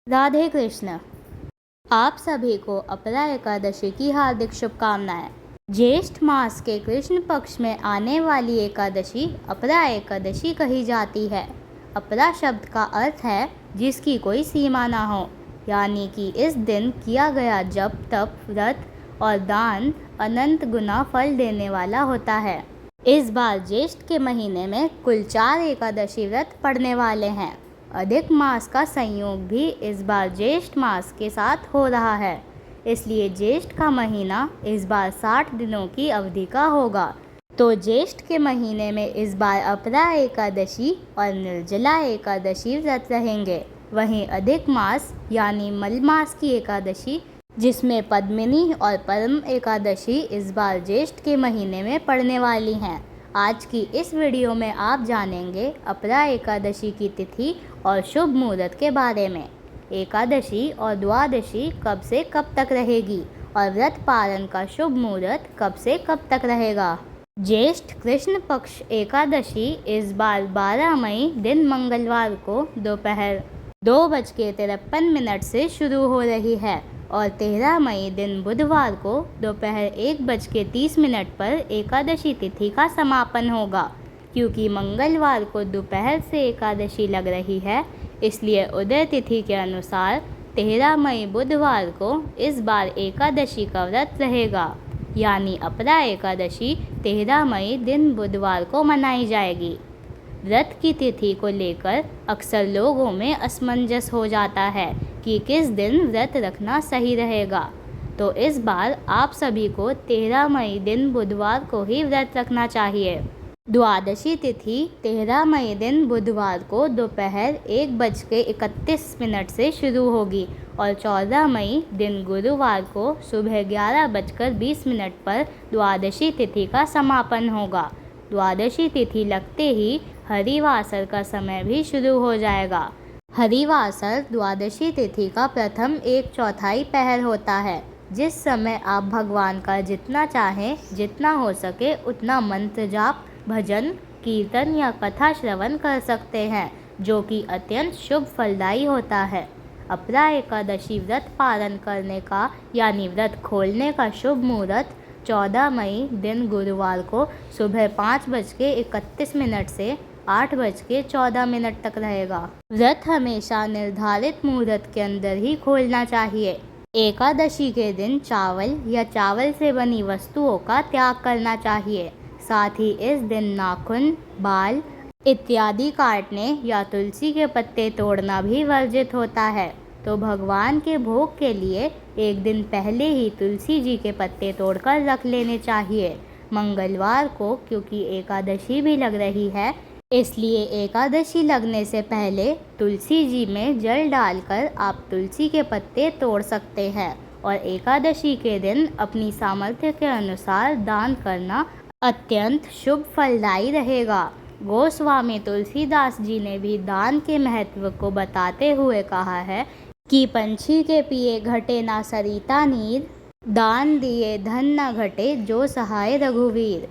राधे कृष्ण। आप सभी को अपरा एकादशी की हार्दिक शुभकामनाएं। ज्येष्ठ मास के कृष्ण पक्ष में आने वाली एकादशी अपरा एकादशी कही जाती है। अपरा शब्द का अर्थ है जिसकी कोई सीमा ना हो, यानी कि इस दिन किया गया जप तप व्रत और दान अनंत गुना फल देने वाला होता है। इस बार ज्येष्ठ के महीने में कुल 4 एकादशी व्रत पड़ने वाले हैं। अधिक मास का संयोग भी इस बार ज्येष्ठ मास के साथ हो रहा है, इसलिए ज्येष्ठ का महीना इस बार 60 दिनों की अवधि का होगा। तो ज्येष्ठ के महीने में इस बार अपरा एकादशी और निर्जला एकादशी व्रत रहेंगे। वहीं अधिक मास यानी मल मास की एकादशी, जिसमें पद्मिनी और परम एकादशी इस बार ज्येष्ठ के महीने में पड़ने वाली हैं। आज की इस वीडियो में आप जानेंगे अपरा एकादशी की तिथि और शुभ मुहूर्त के बारे में। एकादशी और द्वादशी कब से कब तक रहेगी और व्रत पालन का शुभ मुहूर्त कब से कब तक रहेगा। ज्येष्ठ कृष्ण पक्ष एकादशी इस बार 12 मई दिन मंगलवार को दोपहर 2:53 से शुरू हो रही है और 13 मई दिन बुधवार को दोपहर 1:30 पर एकादशी तिथि का समापन होगा। क्योंकि मंगलवार को दोपहर से एकादशी लग रही है, इसलिए उदय तिथि के अनुसार 13 मई बुधवार को इस बार एकादशी का व्रत रहेगा, यानी अपरा एकादशी 13 मई दिन बुधवार को मनाई जाएगी। व्रत की तिथि को लेकर अक्सर लोगों में असमंजस हो जाता है कि किस दिन व्रत रखना सही रहेगा। तो इस बार आप सभी को 13 मई दिन बुधवार को ही व्रत रखना चाहिए। द्वादशी तिथि 13 मई दिन बुधवार को दोपहर 1:31 से शुरू होगी और 14 मई दिन गुरुवार को सुबह 11:20 पर द्वादशी तिथि का समापन होगा। द्वादशी तिथि लगते ही हरिवासर का समय भी शुरू हो जाएगा। हरिवासर द्वादशी तिथि का प्रथम 1/4 पहर होता है, जिस समय आप भगवान का जितना चाहें जितना हो सके उतना मंत्र जाप, भजन, कीर्तन या कथा श्रवण कर सकते हैं, जो कि अत्यंत शुभ फलदायी होता है। अपरा एकादशी व्रत पालन करने का यानी व्रत खोलने का शुभ मुहूर्त 14 मई दिन गुरुवार को सुबह 5:31 से 8:14 तक रहेगा। व्रत हमेशा निर्धारित मुहूर्त के अंदर ही खोलना चाहिए। एकादशी के दिन चावल या चावल से बनी वस्तुओं का त्याग करना चाहिए। साथ ही इस दिन नाखून, बाल इत्यादि काटने या तुलसी के पत्ते तोड़ना भी वर्जित होता है। तो भगवान के भोग के लिए एक दिन पहले ही तुलसी जी के पत्ते तोड़कर रख लेने चाहिए। मंगलवार को क्योंकि एकादशी भी लग रही है, इसलिए एकादशी लगने से पहले तुलसी जी में जल डालकर आप तुलसी के पत्ते तोड़ सकते हैं और एकादशी के दिन अपनी सामर्थ्य के अनुसार दान करना अत्यंत शुभ फलदायी रहेगा। गोस्वामी तुलसीदास जी ने भी दान के महत्व को बताते हुए कहा है कि पंछी के पिए घटे ना सरिता नीर, दान दिए धन न घटे जो सहाय रघुवीर।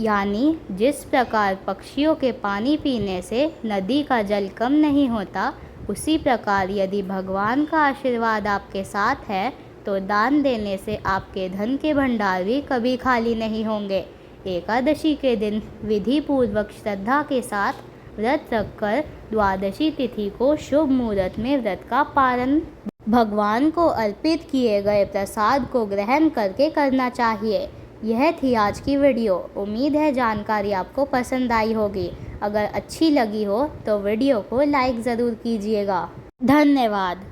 यानी जिस प्रकार पक्षियों के पानी पीने से नदी का जल कम नहीं होता, उसी प्रकार यदि भगवान का आशीर्वाद आपके साथ है तो दान देने से आपके धन के भंडार भी कभी खाली नहीं होंगे। एकादशी के दिन विधि पूर्वक श्रद्धा के साथ व्रत रखकर द्वादशी तिथि को शुभ मुहूर्त में व्रत का पालन भगवान को अर्पित किए गए प्रसाद को ग्रहण करके करना चाहिए। यह थी आज की वीडियो। उम्मीद है जानकारी आपको पसंद आई होगी। अगर अच्छी लगी हो तो वीडियो को लाइक ज़रूर कीजिएगा। धन्यवाद।